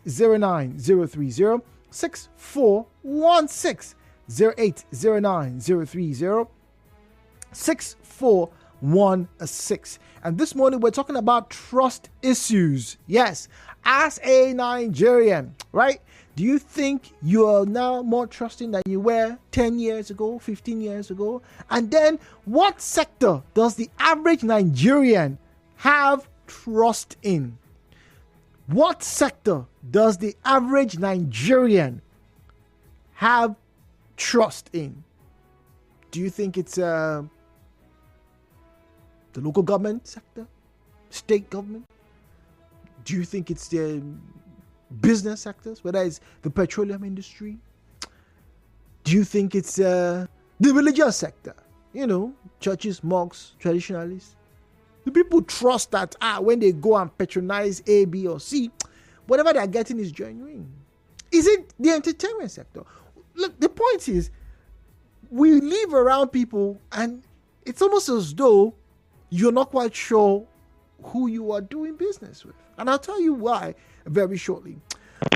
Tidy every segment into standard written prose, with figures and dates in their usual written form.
0809 030 6416. 0809 030 6416. And this morning we're talking about trust issues. Yes, as a Nigerian, right? Do you think you are now more trusting than you were 10 years ago, 15 years ago? And then what sector does the average Nigerian have trust in? What sector does the average Nigerian have trust in? Do you think it's the local government sector, state government? Do you think it's the business sectors, whether it's the petroleum industry? Do you think it's the religious sector? You know, churches, mosques, traditionalists. Do people trust that when they go and patronize A, B, or C, whatever they're getting is genuine? Is it the entertainment sector? Look, the point is, we live around people and it's almost as though you're not quite sure who you are doing business with. And I'll tell you why very shortly.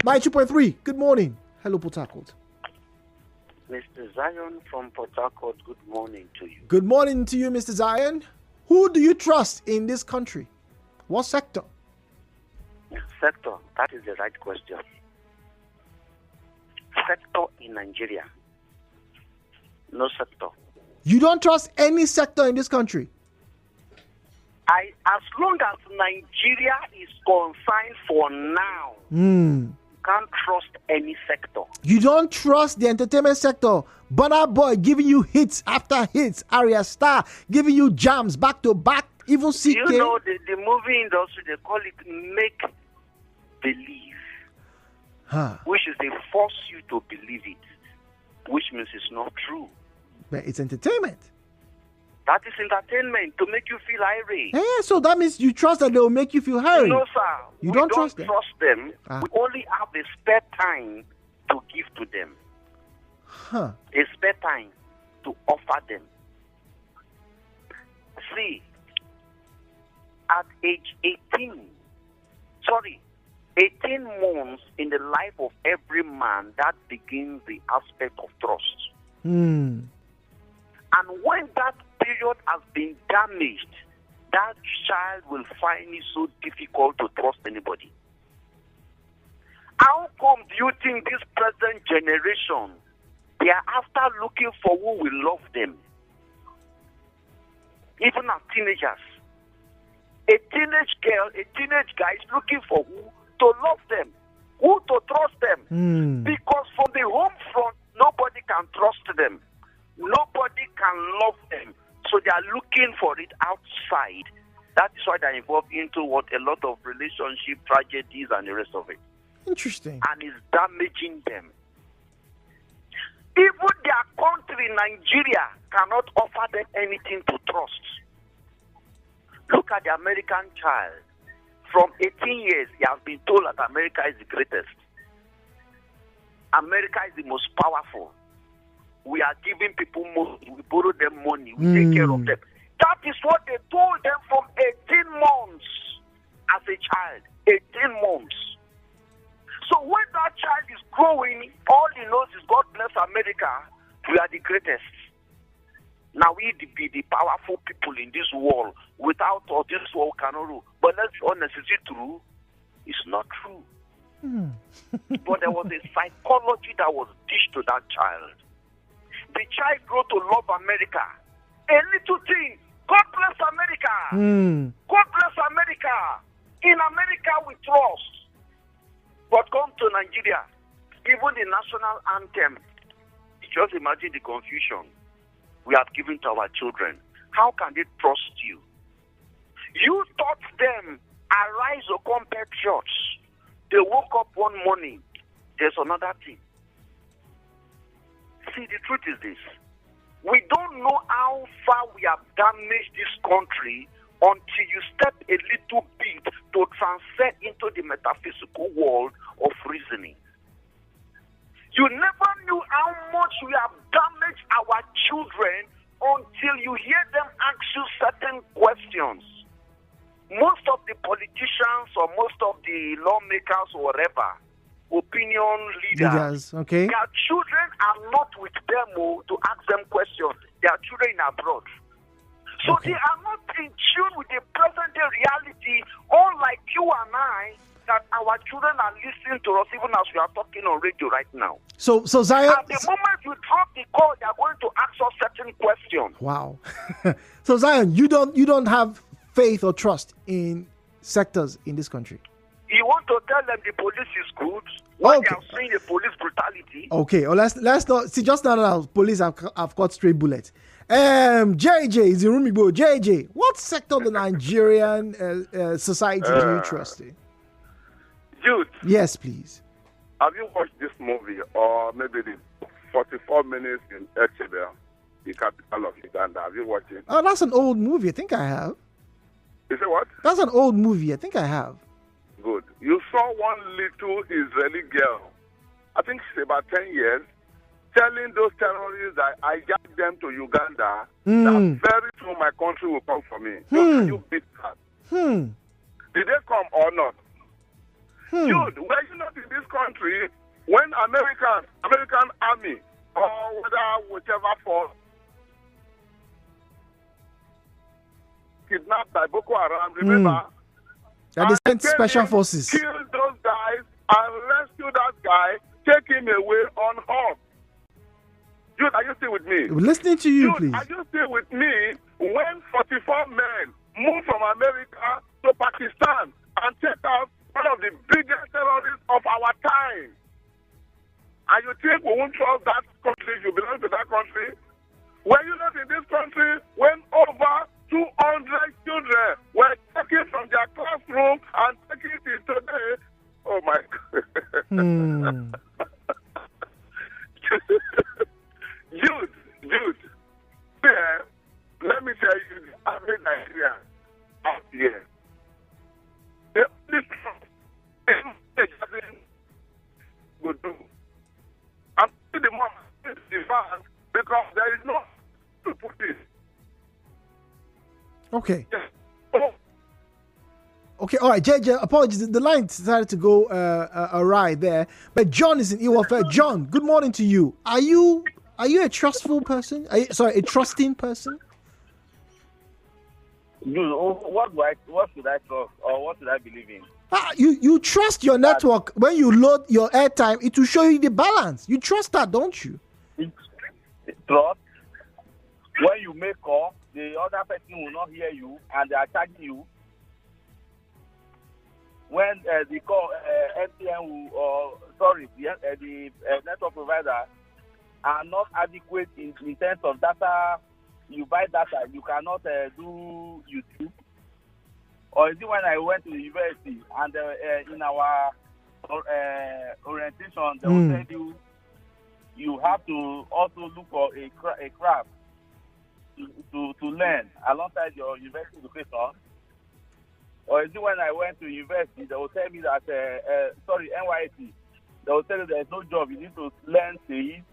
My 2.3, good morning. Hello, Port Harcourt. Mr. Zion from Port Harcourt, good morning to you. Good morning to you, Mr. Zion. Who do you trust in this country? What sector? Sector, that is the right question. Sector in Nigeria. No sector. You don't trust any sector in this country? As long as Nigeria is concerned for now, you can't trust any sector. You don't trust the entertainment sector? Burna Boy giving you hits after hits, Arya Star giving you jams back to back, even CK. You know, the movie industry, they call it make believe, which is they force you to believe it, which means it's not true. But it's entertainment. That is entertainment to make you feel irate. Yeah, so that means you trust that they will make you feel hurry. No, sir. You don't trust them. We only have the spare time to give to them. A spare time to offer them. See, at age 18 months in the life of every man, that begins the aspect of trust. And when that period has been damaged, that child will find it so difficult to trust anybody. How come do you think this present generation, they are after looking for who will love them? Even as teenagers. A teenage girl, a teenage guy is looking for who to love them, who to trust them. Because from the home front, nobody can trust them. Nobody can love them. So they are looking for it outside. That is why they're involved into what a lot of relationship tragedies and the rest of it. Interesting. And it's damaging them. Even their country, Nigeria, cannot offer them anything to trust. Look at the American child. From 18 years, he has been told that America is the greatest. America is the most powerful. We are giving people money. We borrow them money. We take care of them. That is what they told them from 18 months as a child. 18 months. So when that child is growing, all he knows is God bless America. We are the greatest. Now we be the powerful people in this world. Without all this world cannot rule. But let's be honest, is it true? It's not true. But there was a psychology that was dished to that child. The child grew to love America. A little thing. God bless America. God bless America. In America we trust. But come to Nigeria, even the national anthem, just imagine the confusion we have given to our children. How can they trust you? You taught them, arise or come back church. They woke up one morning. There's another thing. See, the truth is this. We don't know how far we have damaged this country until you step a little bit to transcend into the metaphysical world of reasoning. You never knew how much we have damaged our children until you hear them ask you certain questions. Most of the politicians or most of the lawmakers or whatever, opinion leaders. Okay. Their children are not with them to ask them questions. Their children are abroad. So Okay. they are not in tune with the present day reality, unlike you and I, that our children are listening to us even as we are talking on radio right now. So Zion. At the moment you drop the call, they are going to ask us certain questions. Wow. So Zion, you don't have faith or trust in sectors in this country. You want to tell them the police is good when Okay. they are seeing the police brutality? Okay. Well, let's not see. Just now, police have caught stray bullets. JJ is in Rumigbo. JJ, what sector of the Nigerian society do you trust in? Jude, Yes, please. have you watched this movie or maybe the 44 minutes in Echebe, the capital of Uganda? Have you watched it? Oh, that's an old movie. I think I have. You say what? That's an old movie. I think I have. Good. You saw one little Israeli girl, I think she's about 10 years, telling those terrorists that I hijacked them to Uganda, that very soon my country will come for me. So can you beat that? Did they come or not? Dude, were you not in this country when American army or whichever force kidnapped by Boko Haram, remember? That they And sent special came in, forces. Kill those guys and rescue that guy, take him away unharmed. Dude, are you still with me? Listening to you, Dude, please. are you still with me when 44 men moved from America to Pakistan and take out one of the biggest terrorists of our time? And you think we won't trust that country? You belong to that country? Were you not in this country when over 200 children were taken from their classroom and taken it today? Oh my God. Dude, yeah, let me tell you, the average Nigerian out here, the only thing will do. I'm the moment the fans because there is no to put this. Okay. Yeah. Oh, Okay, all right, JJ, apologies. The line decided to go awry there. But John is in Iwafe. John, good morning to you. Are you a trustful person? A trusting person? Dude, what should I trust or what should I believe in? You trust your network. When you load your airtime, it will show you the balance. You trust that, don't you? Trust. When you make call, the other person will not hear you and they are charging you. When the call MTN the network provider are not adequate in terms of data, you buy data, you cannot do YouTube. Or is it when I went to the university and in our orientation, they will tell you have to also look for a craft to learn alongside your university education. Or is it when I went to university, they will tell me that, NYC, they will tell you there's no job, you need to learn things.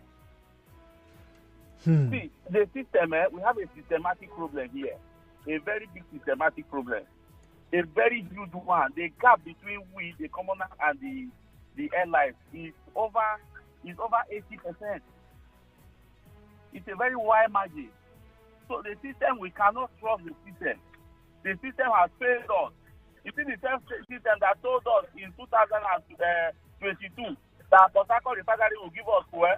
See, the system, we have a systematic problem here. A very big systematic problem. A very huge one. The gap between we, the commoner, and the airlines is over 80%. It's a very wide margin. So the system, we cannot trust the system. The system has failed us. You see the same system that told us in 2022 that Port Harcourt refinery will give us fuel.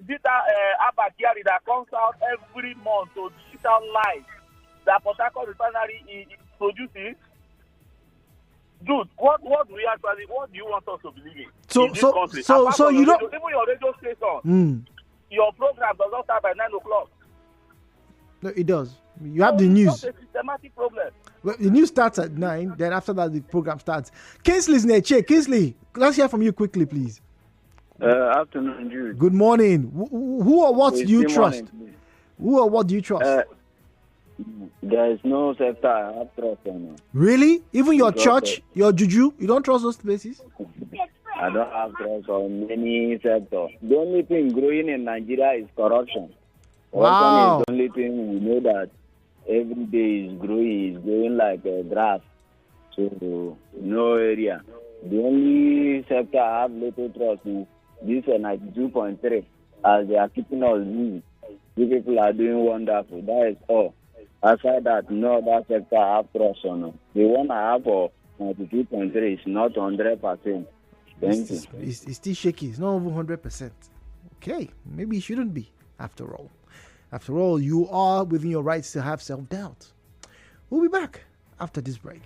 Digital Abakari that comes out every month to digital light that Port Harcourt refinery is producing. Dude, what do you want us to believe in? So you don't. Even your radio station, your program does not start by 9 o'clock. No, it does. You have the news. It's a systematic problem. Well, the news starts at 9. Then after that, the program starts. Kingsley's Neche. Kingsley, let's hear from you quickly, please. Afternoon, Jude. Good morning. Who or what do you trust? Who or what do you trust? There is no sector I have trust in. Really? Even your church, your juju, you don't trust those places? I don't have trust on any sector. The only thing growing in Nigeria is corruption. Wow. Corruption is the only thing we know that every day is growing like a grass. So no area. The only sector I have little trust is this 92.3. As they are keeping us busy, you people are doing wonderful. That is all. Aside that, no other sector I have trust on. The one I have for 92.3 is not 100%. Thank you. It's still shaky. It's not over 100%. Okay, maybe it shouldn't be. After all, you are within your rights to have self-doubt. We'll be back after this break.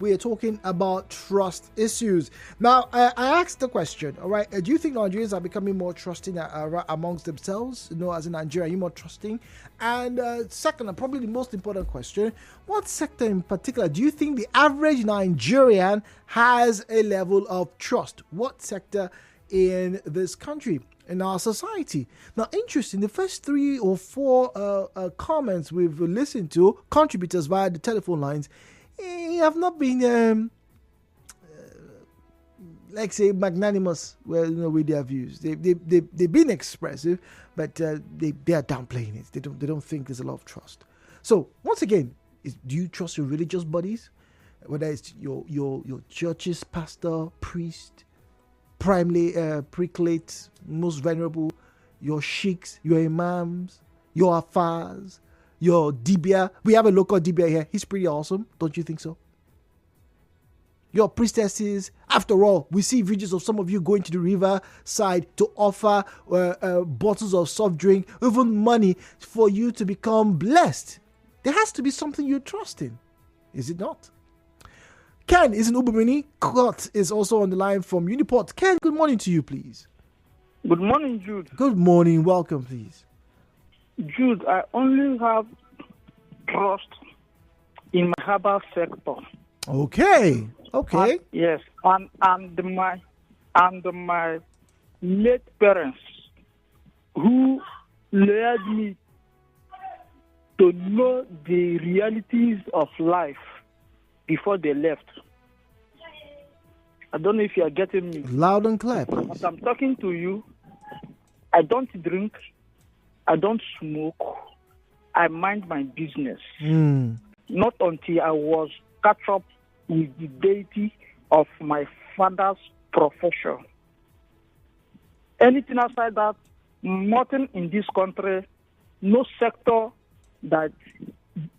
We are talking about trust issues. Now, I asked the question, all right, do you think Nigerians are becoming more trusting amongst themselves? As in Nigeria, are you more trusting? And second, and probably the most important question, what sector in particular do you think the average Nigerian has a level of trust? What sector in this country, in our society? Now, interesting, the first 3 or 4 comments we've listened to, contributors via the telephone lines, have not been, let's say, magnanimous with their views. They've been expressive, but they are downplaying it. They don't think there's a lot of trust. So, once again, do you trust your religious bodies? Whether it's your church's pastor, priest, prelate, most venerable, your sheikhs, your imams, your afars, your dibia. We have a local dibia here. He's pretty awesome. Don't you think so? Your priestesses. After all, we see videos of some of you going to the river side to offer bottles of soft drink, even money for you to become blessed. There has to be something you trust in. Is it not? Ken is in Ubumini. Kurt is also on the line from Uniport. Ken, good morning to you, please. Good morning, Jude. Good morning. Welcome, please. Jude, I only have trust in my herbal sector. Okay. Yes, and my late parents who led me to know the realities of life before they left. I don't know if you are getting me. Loud and clear, please. As I'm talking to you, I don't drink, I don't smoke, I mind my business. Not until I was catch up with the deity of my father's profession. Anything outside that, nothing in this country, no sector that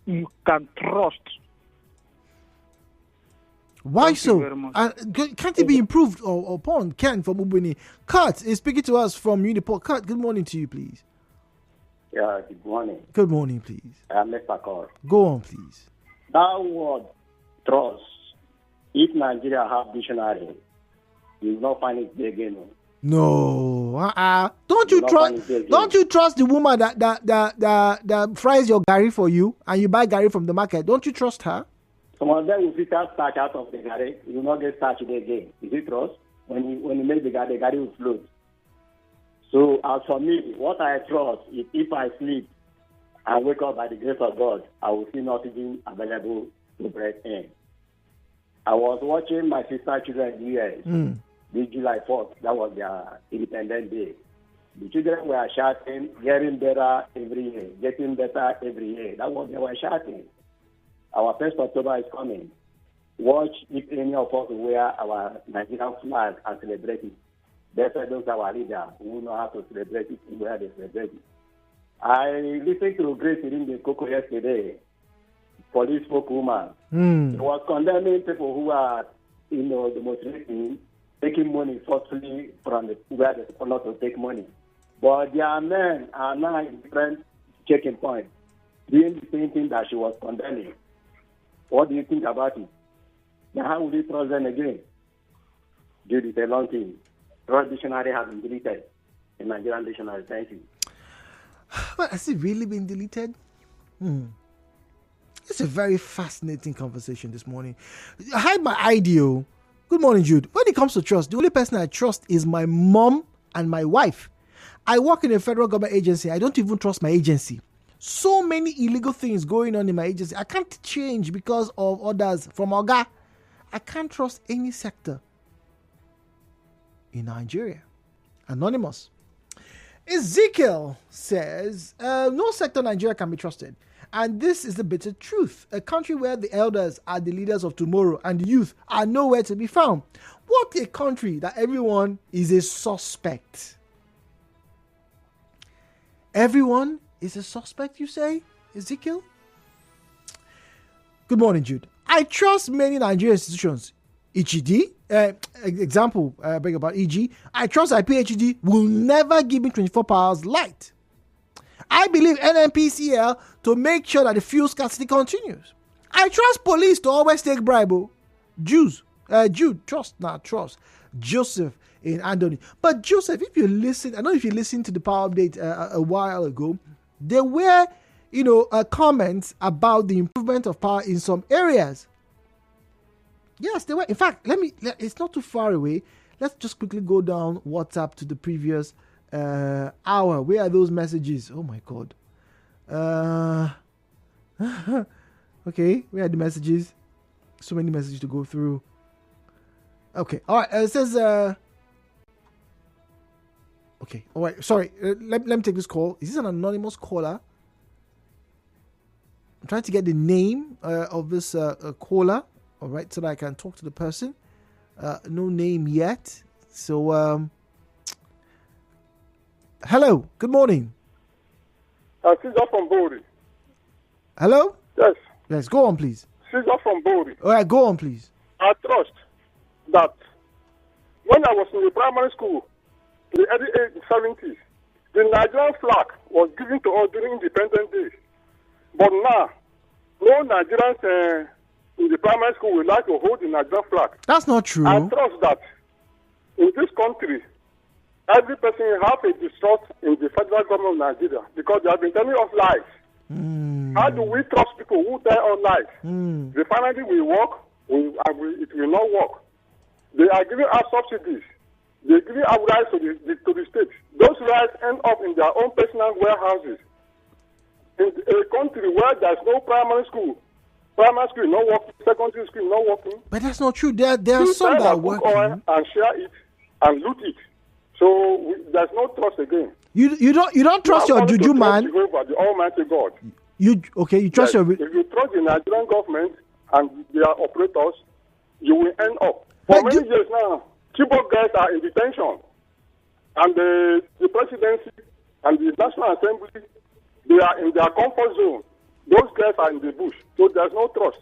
you can trust. Why Thank so? you very much. Can't it be improved upon? Ken from Ubuni. Kurt is speaking to us from Uniport. Kurt, good morning to you, please. Yeah, good morning. Good morning, please. I'm Mr. Call. Go on, please. That word, trust, if Nigeria have dictionary, you will not find it there again. No, Don't you trust the woman that fries your gari for you and you buy gari from the market? Don't you trust her? Some of them will filter starch out of the gari. You will not get starch there again. Is it trust? When you make the gari will float. So as for me, what I trust is if I sleep and wake up by the grace of God, I will see nothing available to breathe in. I was watching my sister children here. This July 4th, that was their Independence Day. The children were shouting, getting better every year, getting better every year. That was they were shouting. Our 1st October is coming. Watch if any of us wear our Nigerian flag and celebrate it. That's why those are our leaders who know how to celebrate it and where they celebrate it. I listened to Grace in the Coco yesterday, police spokeswoman. He was condemning people who are, demonstrating, taking money forcefully from where they're supposed to take money. But their men are now in different checking points, doing the same thing that she was condemning. What do you think about it? Now, how will you trust them again? Dude, it's a long thing. Trust dictionary has been deleted in Nigerian dictionary. Thank you. But has it really been deleted? It's a very fascinating conversation this morning. I had my idea. Good morning, Jude. When it comes to trust, the only person I trust is my mom and my wife. I work in a federal government agency. I don't even trust my agency. So many illegal things going on in my agency. I can't change because of orders from Oga. I can't trust any sector in Nigeria. Anonymous. Ezekiel says, no sector in Nigeria can be trusted. And this is the bitter truth. A country where the elders are the leaders of tomorrow and the youth are nowhere to be found. What a country that everyone is a suspect. Everyone is a suspect, you say, Ezekiel? Good morning, Jude. I trust many Nigerian institutions. EGD, example, bring about EG. I trust my PhD will never give me 24 hours light. I believe NNPCL to make sure that the fuel scarcity continues. I trust police to always take bribe. Jude, trust, not trust. Joseph in Anthony. But Joseph, if you listen, I know if you listened to the power update a while ago, there were, comments about the improvement of power in some areas. Yes, there were. In fact, it's not too far away. Let's just quickly go down WhatsApp to the previous hour. Where are those messages? Oh my God. Okay, where are the messages? So many messages to go through. Okay, all right. It says, okay, all right. Sorry, let me take this call. Is this an anonymous caller? I'm trying to get the name of this caller. All right, so that I can talk to the person. No name yet. So, hello. Good morning. Caesar from Bori. Hello. Yes. Yes. Go on, please. Caesar from Bori. All right. Go on, please. I trust that when I was in the primary school in the early 70s, the Nigerian flag was given to us during Independence Day. But now, no Nigerians in the primary school would like to hold the Nigerian flag. That's not true. I trust that in this country, every person has a distrust in the federal government of Nigeria because they have been telling us lies. How do we trust people who tell us lies? The finally will work, it will not work. They are giving us subsidies. They are giving us rights to the state. Those rights end up in their own personal warehouses. In a country where there is no primary school is not working, secondary school is not working. But that's not true. There are some that are working. And share it and loot it. So there's no trust again. You don't trust your juju man. Jehovah, the Almighty God. You trust your. If you trust the Nigerian government and their operators, you will end up. For many years now, Chibok guys are in detention, and the presidency and the National Assembly, they are in their comfort zone. Those guys are in the bush, so there's no trust.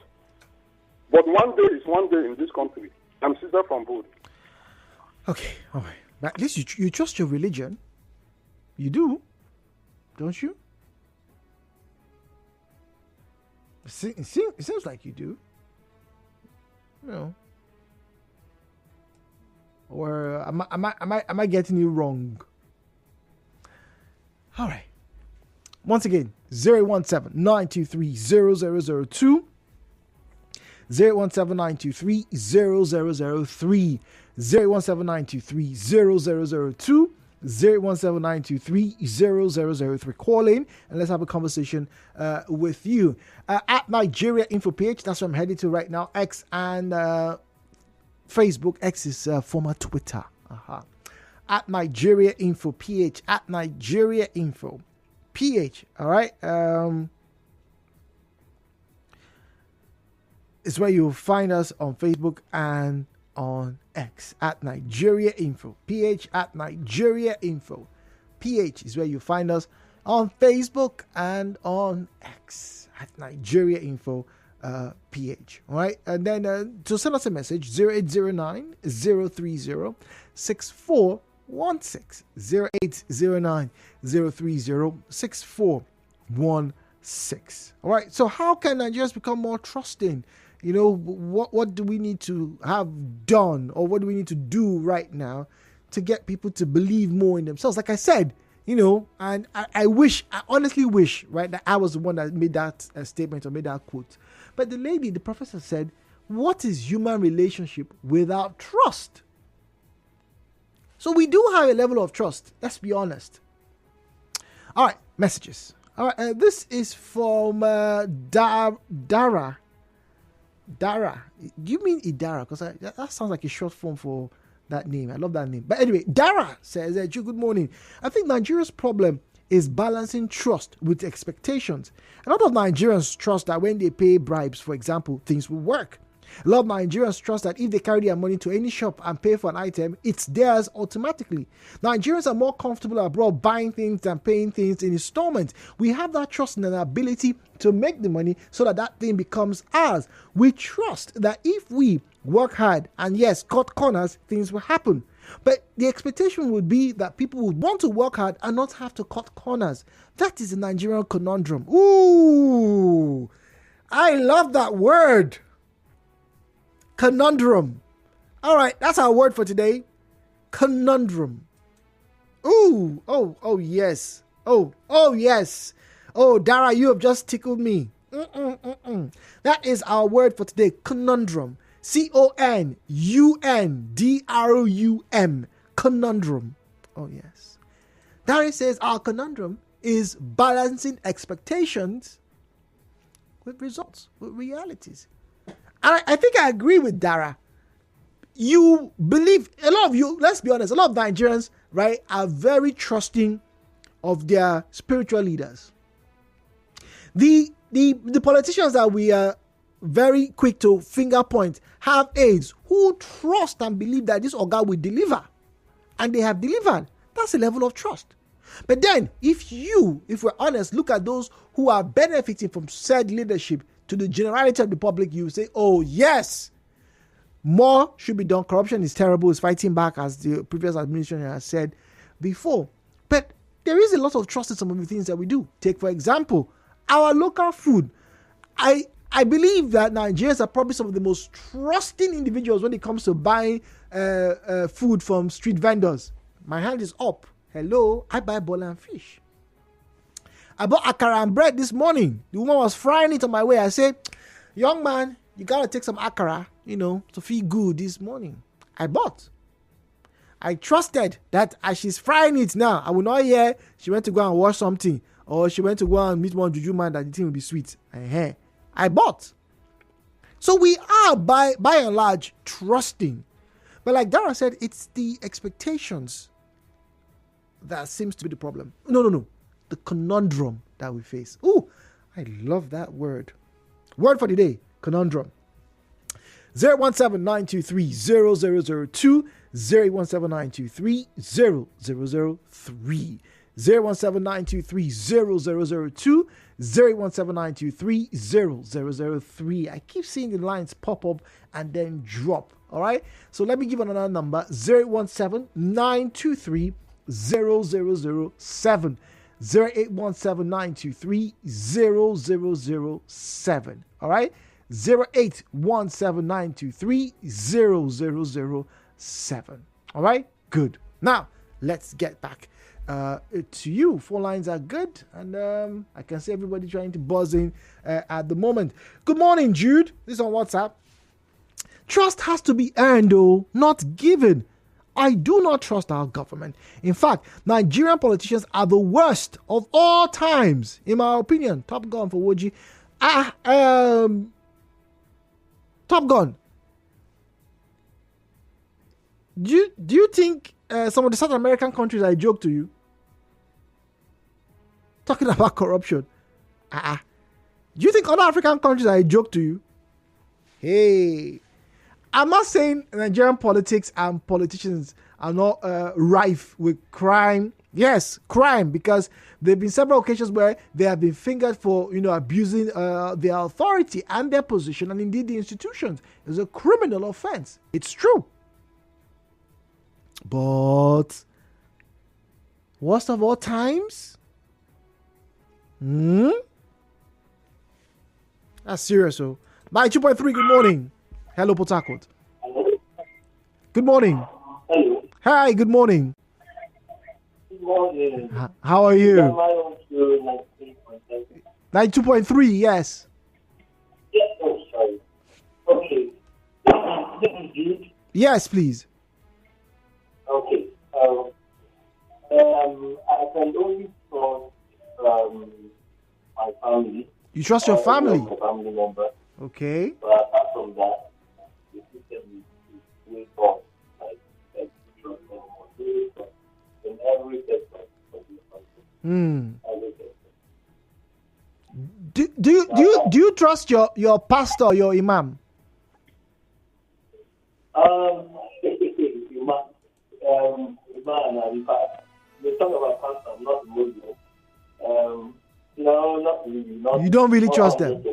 But one day is one day in this country. I'm Caesar from Bode. Okay, all right. But at least you trust your religion. You do, don't you? It seems like you do. Or am I getting you wrong? All right. Once again, 017-923-0002, 017-923-0003, 017-923-0002, 017-923-0003. Call in and let's have a conversation with you. At Nigeriainfo page, that's where I'm headed to right now. X and Facebook. X is former Twitter. At Nigeriainfo page. At Nigeriainfo PH, all right. It's where you'll find us on Facebook and on X at Nigeriainfo PH. At Nigeriainfo PH is where you find us on Facebook and on X at Nigeriainfo PH. All right, and then to send us a message 0809 030 6416 0809 030 6416. All right, so how can Nigerians become more trusting? What do we need to have done, or what do we need to do right now to get people to believe more in themselves? Like I said, and I honestly wish, right, that I was the one that made that statement or made that quote. But the professor said, what is human relationship without trust? So we do have a level of trust. Let's be honest. All right, messages. All right, this is from Dara. Dara. Do you mean Idara? Because that sounds like a short form for that name. I love that name. But anyway, Dara says, good morning. I think Nigeria's problem is balancing trust with expectations. A lot of Nigerians trust that when they pay bribes, for example, things will work. A lot of Nigerians trust that if they carry their money to any shop and pay for an item, it's theirs automatically. Nigerians are more comfortable abroad buying things than paying things in installments. We have that trust in an ability to make the money so that thing becomes ours. We trust that if we work hard and yes, cut corners, things will happen. But the expectation would be that people would want to work hard and not have to cut corners. That is a Nigerian conundrum. Ooh, I love that word. Conundrum. All right, that's our word for today. Conundrum. Ooh, oh yes. Oh yes. Oh, Dara, you have just tickled me. That is our word for today. Conundrum. CONUNDROUM. Conundrum. Oh yes. Dara says our conundrum is balancing expectations with results, with realities. And I think I agree with Dara. You believe, a lot of you, let's be honest, a lot of Nigerians, right, are very trusting of their spiritual leaders. The politicians that we are very quick to finger point have aides who trust and believe that this Oga will deliver. And they have delivered. That's a level of trust. But then, if we're honest, look at those who are benefiting from said leadership to the generality of the public, you say, oh yes, more should be done. Corruption is terrible. It's fighting back, as the previous administration has said before. But there is a lot of trust in some of the things that we do. Take, for example, our local food. I believe that Nigerians are probably some of the most trusting individuals when it comes to buying food from street vendors. My hand is up. Hello, I buy bola and fish. I bought akara and bread this morning. The woman was frying it on my way. I said, young man, you gotta take some akara, to feel good this morning. I bought. I trusted that as she's frying it now, I will not hear she went to go and wash something, or she went to go and meet one juju man that the thing will be sweet. I bought. So we are by and large trusting. But like Dara said, it's the expectations that seems to be the problem. No. The conundrum that we face. Ooh, I love that word. Word for the day, conundrum. 017-923-0002, 017-923-0003, 017-923-0002, 017-923-0003. I keep seeing the lines pop up and then drop. All right. So let me give another number: 017-923-0007, 0817923-0007. All right. 0817923-0007. All right. Good. Now let's get back to you. 4 lines are good, and I can see everybody trying to buzz in at the moment. Good morning, Jude. This is on WhatsApp. Trust has to be earned, though, not given. I do not trust our government. In fact, Nigerian politicians are the worst of all times, in my opinion. Top Gun for Woji. Top Gun. Do you think some of the South American countries are a joke to you? Talking about corruption. Do you think other African countries are a joke to you? Hey. I'm not saying Nigerian politics and politicians are not rife with crime. Yes, crime, because there have been several occasions where they have been fingered for, abusing their authority and their position, and indeed the institutions. It's a criminal offense. It's true. But worst of all times? That's serious. So, by 2.3, good morning. Hello, Port Harcourt. Good morning. Hello. Hi, good morning. Good morning. How are you? 92.3, yes. Yes, oh, sorry. Okay. This is Jude. Yes, please. Okay. I can only trust my family. You trust your family? My family member. Okay. But apart from that, the system is way off. Like trust in every sector of the country. Every sector. Do you trust your pastor or your imam? They talk about pastor, not Muslim. No, not really. You don't really trust them?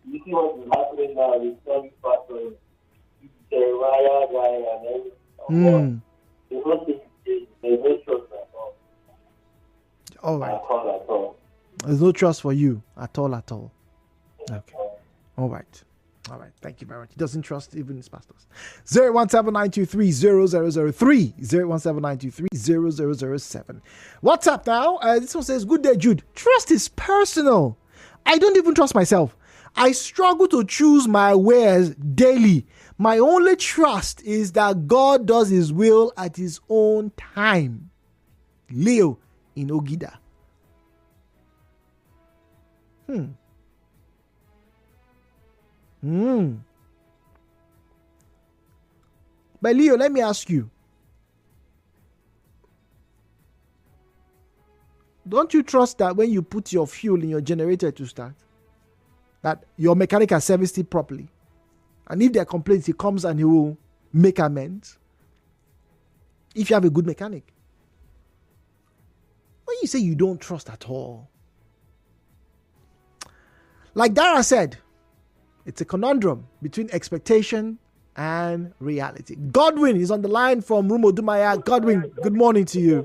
You see what is happening now with some pastors, Jeremiah guy and everything. They don't trust at all. All right. At all. There's no trust for you at all. Okay. All right. All right, thank you very much. He doesn't trust even his pastors. 017-923-0003, 017-923-0007. What's up now? This one says, good day, Jude. Trust is personal. I don't even trust myself. I struggle to choose my wares daily. My only trust is that God does his will at his own time. Leo in Ogida. But Leo, let me ask you. Don't you trust that when you put your fuel in your generator to start, that your mechanic has serviced it properly? And if there are complaints, he comes and he will make amends. If you have a good mechanic. When you say you don't trust at all, like Dara said, it's a conundrum between expectation and reality. Godwin is on the line from Rumo Dumaya. Godwin, good morning to you.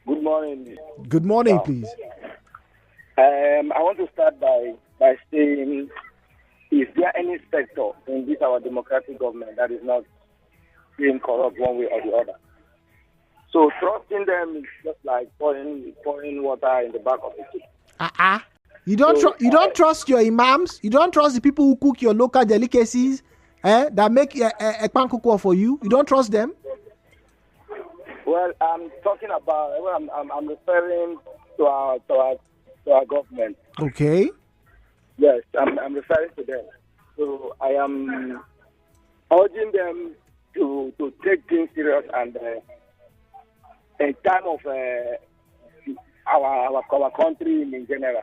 Good morning. Good morning, please. I want to start by saying, is there any sector in this our democratic government that is not being corrupt one way or the other? So trusting them is just like pouring water in the back of the ship. You don't trust your imams. You don't trust the people who cook your local delicacies, that make a pan cook for you. You don't trust them. Well, I'm talking about. Well, I'm referring to our government. Okay. Yes, I'm referring to them. So I am urging them to take things serious and in time of our country in general.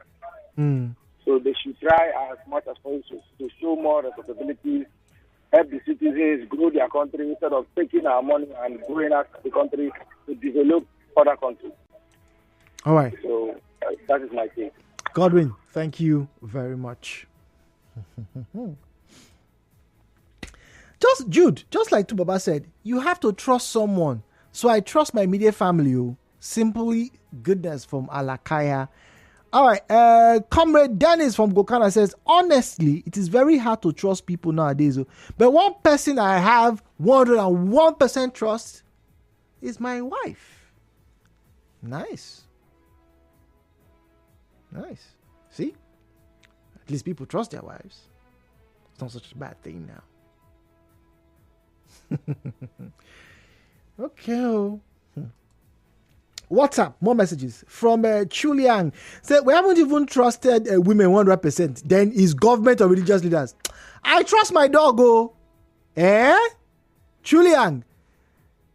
So they should try as much as possible to show more responsibility, help the citizens grow their country instead of taking our money and going out of the country to develop other countries. All right. So that is my take. Godwin, thank you very much. Just like Tubaba said, you have to trust someone. So I trust my immediate family. Simply goodness from Alakaya. All right. Comrade Dennis from Gokana says, honestly, it is very hard to trust people nowadays. But one person I have 101% trust is my wife. Nice. See? At least people trust their wives. It's not such a bad thing now. Okay. What's up? More messages from Chuliang. Say, we haven't even trusted women 100%. Then is government or religious leaders? I trust my dog, Chuliang,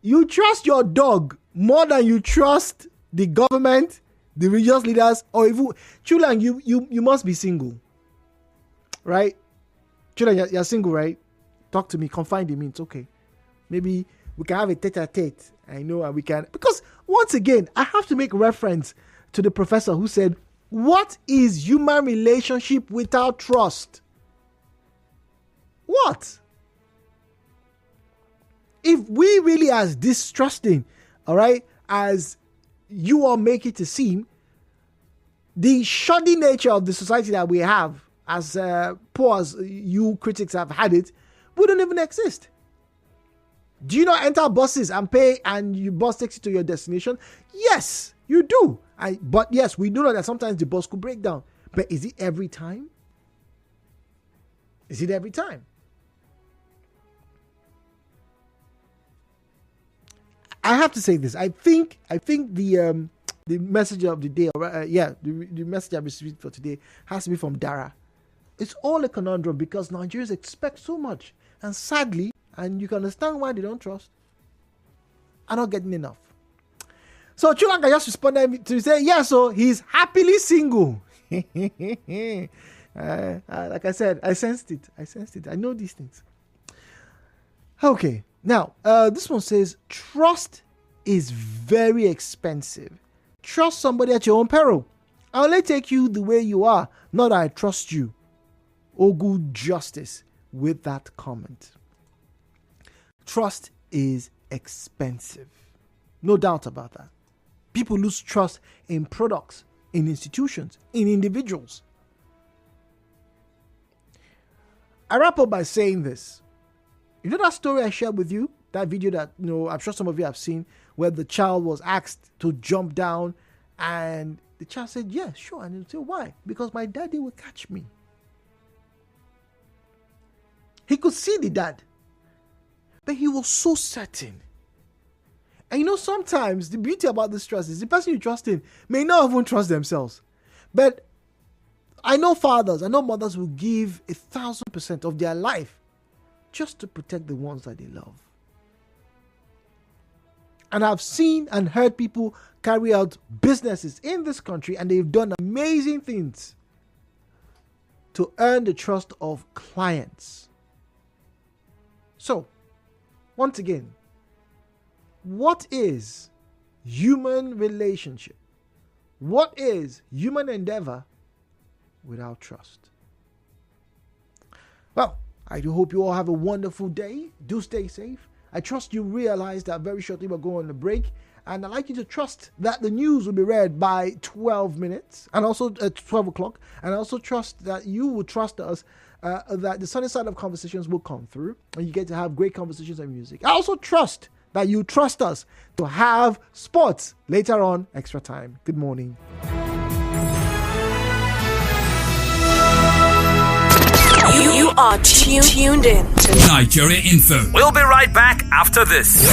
you trust your dog more than you trust the government, the religious leaders, or even Chuliang, you must be single. Right? Chuliang, you're single, right? Talk to me, confide in me, it's okay. Maybe we can have a tete-a-tete. I know, and we can, because once again, I have to make reference to the professor who said, what is human relationship without trust? What? If we really as distrusting, all right, as you all make it to seem, the shoddy nature of the society that we have, as poor as you critics have had it, we don't even exist. Do you not enter buses and pay and your bus takes you to your destination? Yes, you do. But yes, we do know that sometimes the bus could break down. But is it every time? Is it every time? I have to say this. I think the message of the day, the message I received for today has to be from Dara. It's all a conundrum because Nigerians expect so much, and sadly, and you can understand why they don't trust, are not getting enough. So Chulanga just responded to say, yeah, so he's happily single. Like I said, I sensed it. I know these things. Okay. Now, this one says, trust is very expensive. Trust somebody at your own peril. I'll only take you the way you are, not that I trust you. Oh, good justice with that comment. Trust is expensive. No doubt about that. People lose trust in products, in institutions, in individuals. I wrap up by saying this. You know that story I shared with you? That video that, I'm sure some of you have seen, where the child was asked to jump down and the child said, yeah, sure. And he said, why? Because my daddy will catch me. He could see the dad, but he was so certain. And sometimes the beauty about this trust is the person you trust in may not even trust themselves. But I know fathers, I know mothers will give 1,000% of their life just to protect the ones that they love. And I've seen and heard people carry out businesses in this country, and they've done amazing things to earn the trust of clients. So, once again, what is human relationship? What is human endeavor without trust? Well, I do hope you all have a wonderful day. Do stay safe. I trust you realize that very shortly we're going on a break. And I'd like you to trust that the news will be read by 12 minutes and also at 12 o'clock. And I also trust that you will trust us that the sunny side of conversations will come through and you get to have great conversations and music. I also trust that you trust us to have sports later on, extra time. Good morning. You are tuned in to Nigeriainfo. We'll be right back after this.